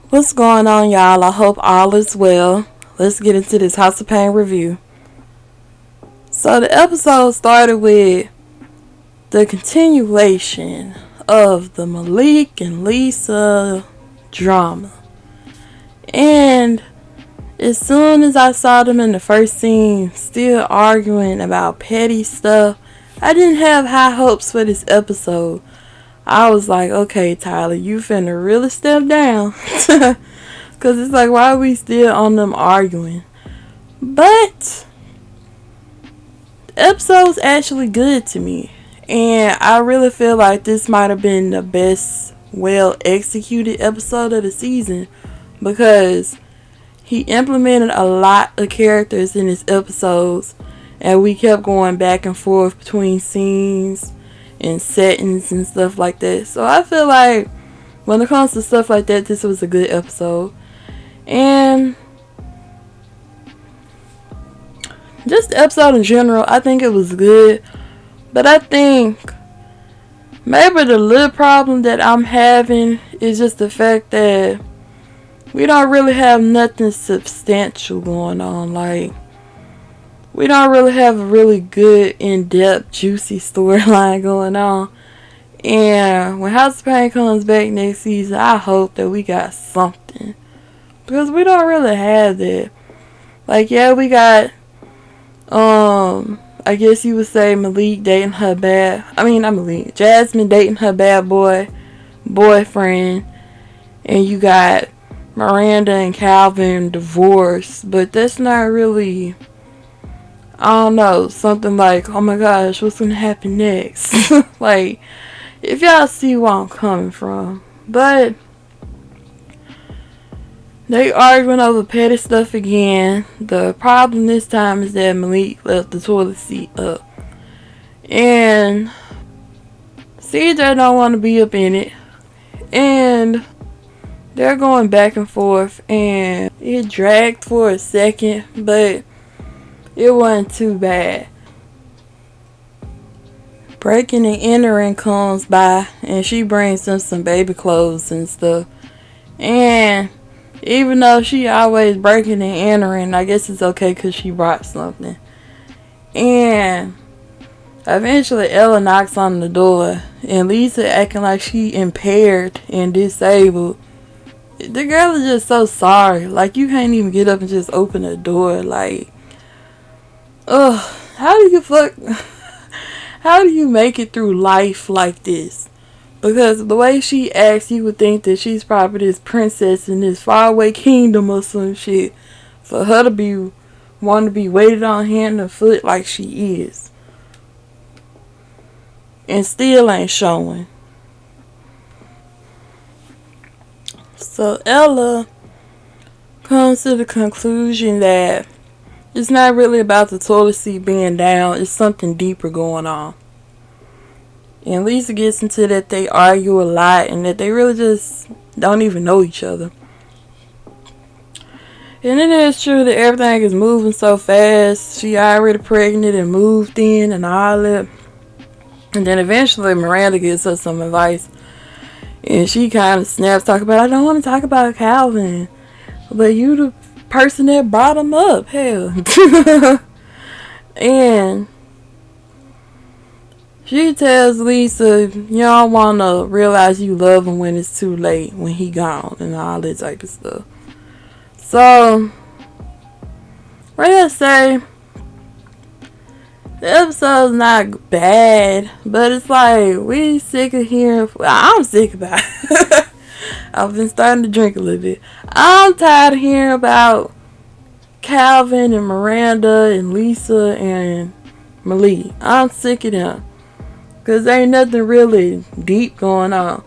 What's going on, y'all? I hope all is well. Let's get into this House of Payne review. So the episode started with the continuation of the Malik and Lisa drama. And as soon as I saw them in the first scene still arguing about petty stuff, I didn't have high hopes for this episode. I was like, okay, Tyler, you finna really step down. Because it's like, why are we still on them arguing? But the episode was actually good to me. And I really feel like this might have been the best, well executed episode of the season. Because he implemented a lot of characters in his episodes. And we kept going back and forth between scenes and settings and stuff like that. So I feel like when it comes to stuff like that, this was a good episode. And just the episode in general, I think it was good. But I think maybe the little problem that I'm having is just the fact that we don't really have nothing substantial going on. Like, we don't really have a really good, in-depth, juicy storyline going on. And when House of Payne comes back next season, I hope that we got something. Because we don't really have that. Like, yeah, we got, I guess you would say Malik dating her not Malik, Jasmine dating her bad boyfriend. And you got Miranda and Calvin divorced. But that's not really, I don't know, something like, oh my gosh, what's going to happen next? Like, if y'all see where I'm coming from. But they arguing over petty stuff again. The problem this time is that Malik left the toilet seat up. And CJ don't want to be up in it. And they're going back and forth. And it dragged for a second. But it wasn't too bad. Breaking and entering comes by. And she brings them some baby clothes and stuff. And even though she always breaking and entering, I guess it's okay because she brought something. And eventually Ella knocks on the door. And Lisa acting like she impaired and disabled. The girl is just so sorry. Like, you can't even get up and just open the door. Like, ugh. How do you make it through life like this? Because the way she acts, you would think that she's probably this princess in this faraway kingdom or some shit. For her to be wanting to be waited on hand and foot like she is. And still ain't showing. So Ella comes to the conclusion that it's not really about the toilet seat being down. It's something deeper going on. And Lisa gets into that they argue a lot and that they really just don't even know each other. And it is true that everything is moving so fast. She already pregnant and moved in and all that. And then eventually Miranda gives her some advice. And she kind of snaps, talking about, I don't want to talk about Calvin. But you the person that brought him up. Hell. And she tells Lisa, you don't want to realize you love him when it's too late, when he gone, and all that type of stuff. So, what I say, the episode's not bad, but it's like, we sick of hearing, I'm sick about it. I've been starting to drink a little bit. I'm tired of hearing about Calvin and Miranda and Lisa and Malik. I'm sick of them. Because there ain't nothing really deep going on.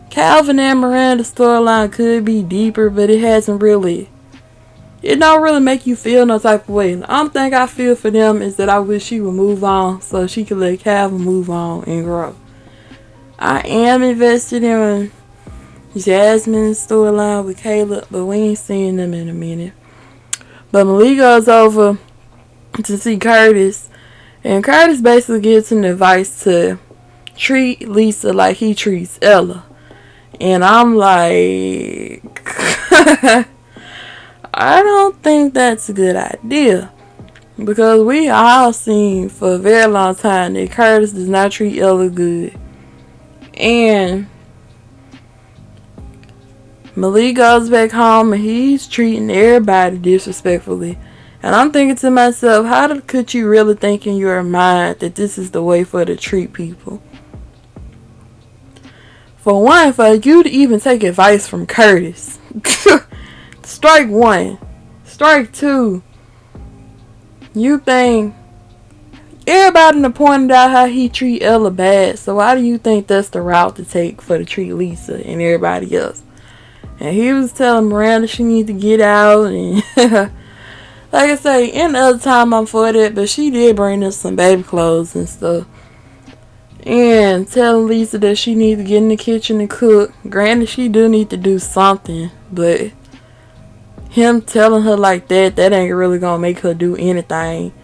Calvin and Miranda's storyline could be deeper, but it don't really make you feel no type of way. The only thing I feel for them is that I wish she would move on so she could let Calvin move on and grow. I am invested in Jasmine's storyline with Caleb, but we ain't seen them in a minute. But Malik goes over to see Curtis. And Curtis basically gives him advice to treat Lisa like he treats Ella. And I'm like, I don't think that's a good idea. Because we all seen for a very long time that Curtis does not treat Ella good. And Malik goes back home and he's treating everybody disrespectfully. And I'm thinking to myself, could you really think in your mind that this is the way for to treat people? For one, for you to even take advice from Curtis. Strike one. Strike two. You think everybody done pointed out how he treat Ella bad, so why do you think that's the route to take for to treat Lisa and everybody else? And he was telling Miranda she need to get out, and like I say, any other time I'm for that, but she did bring us some baby clothes and stuff. And telling Lisa that she need to get in the kitchen and cook. Granted, she do need to do something, but him telling her like that ain't really gonna make her do anything.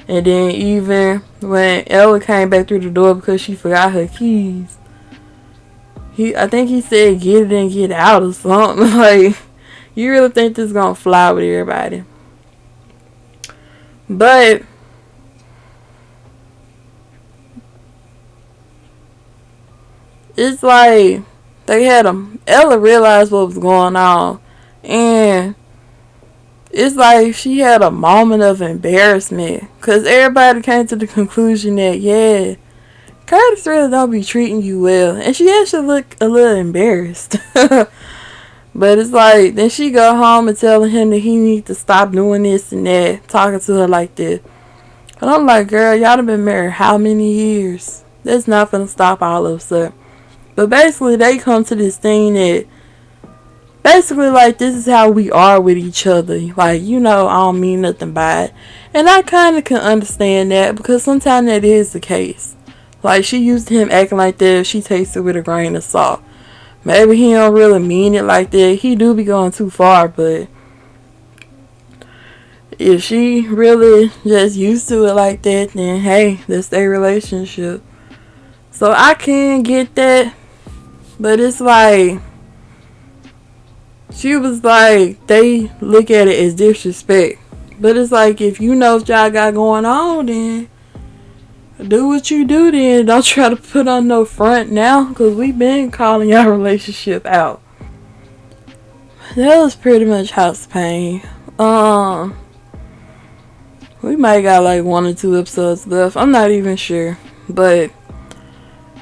And then even when Ella came back through the door because she forgot her keys, I think he said get it and get out or something. Like, you really think this is gonna fly with everybody? But it's like Ella realized what was going on, and it's like she had a moment of embarrassment because everybody came to the conclusion that, yeah, Curtis really don't be treating you well. And she actually looked a little embarrassed. But it's like, then she go home and telling him that he need to stop doing this and that, talking to her like that. And I'm like, girl, y'all done been married how many years? That's not gonna stop all of a sudden. But basically, they come to this thing that, basically, like, this is how we are with each other. Like, I don't mean nothing by it. And I kind of can understand that because sometimes that is the case. Like, she used to him acting like that. She takes it with a grain of salt. Maybe he don't really mean it like that. He do be going too far, but if she really just used to it like that, then hey, that's their relationship. So I can get that. But it's like, she was like, they look at it as disrespect. But it's like, if you know what y'all got going on, then do what you do then. Don't try to put on no front now, because we've been calling y'all relationship out. That was pretty much House of Payne. We might got like 1 or 2 episodes left. I'm not even sure. But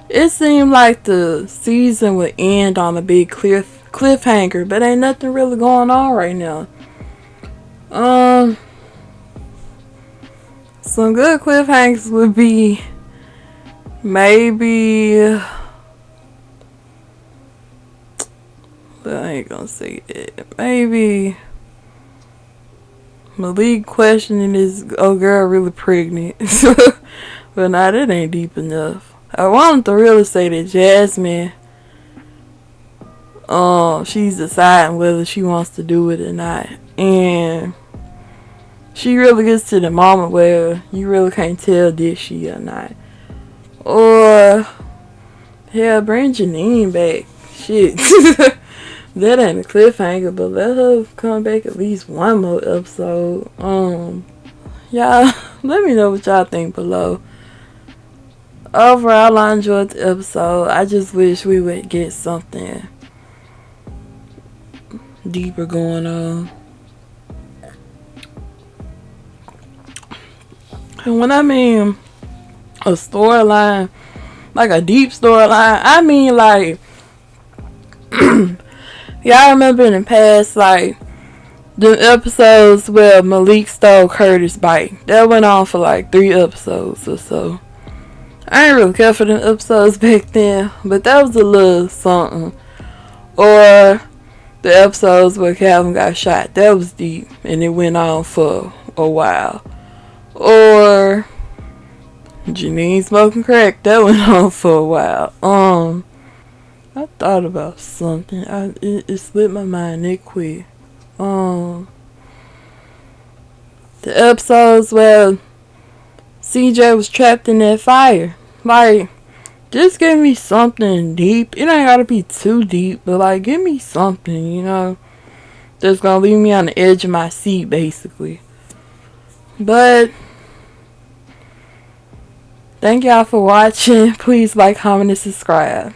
it seemed like the season would end on a big cliffhanger, but ain't nothing really going on right now. Some good cliffhangers would be maybe, but I ain't gonna say that. Maybe Malik questioning is girl really pregnant. But nah, that ain't deep enough. I wanted to really say that Jasmine, she's deciding whether she wants to do it or not. And she really gets to the moment where you really can't tell did she or not. Or, hell, bring Janine back. Shit. That ain't a cliffhanger, but let her come back at least one more episode. Y'all, let me know what y'all think below. Overall, I enjoyed the episode. I just wish we would get something deeper going on. And when I mean a storyline, like a deep storyline, I mean like, y'all remember in the past, like, the episodes where Malik stole Curtis' bike. That went on for like 3 episodes or so. I ain't really care for them episodes back then, but that was a little something. Or the episodes where Calvin got shot. That was deep, and it went on for a while. Or Janine smoking crack. That went on for a while. I thought about something. It slipped my mind that quick. The episodes where CJ was trapped in that fire. Like, just give me something deep. It ain't gotta be too deep, but like, give me something, That's gonna leave me on the edge of my seat, basically. But thank y'all for watching. Please like, comment, and subscribe.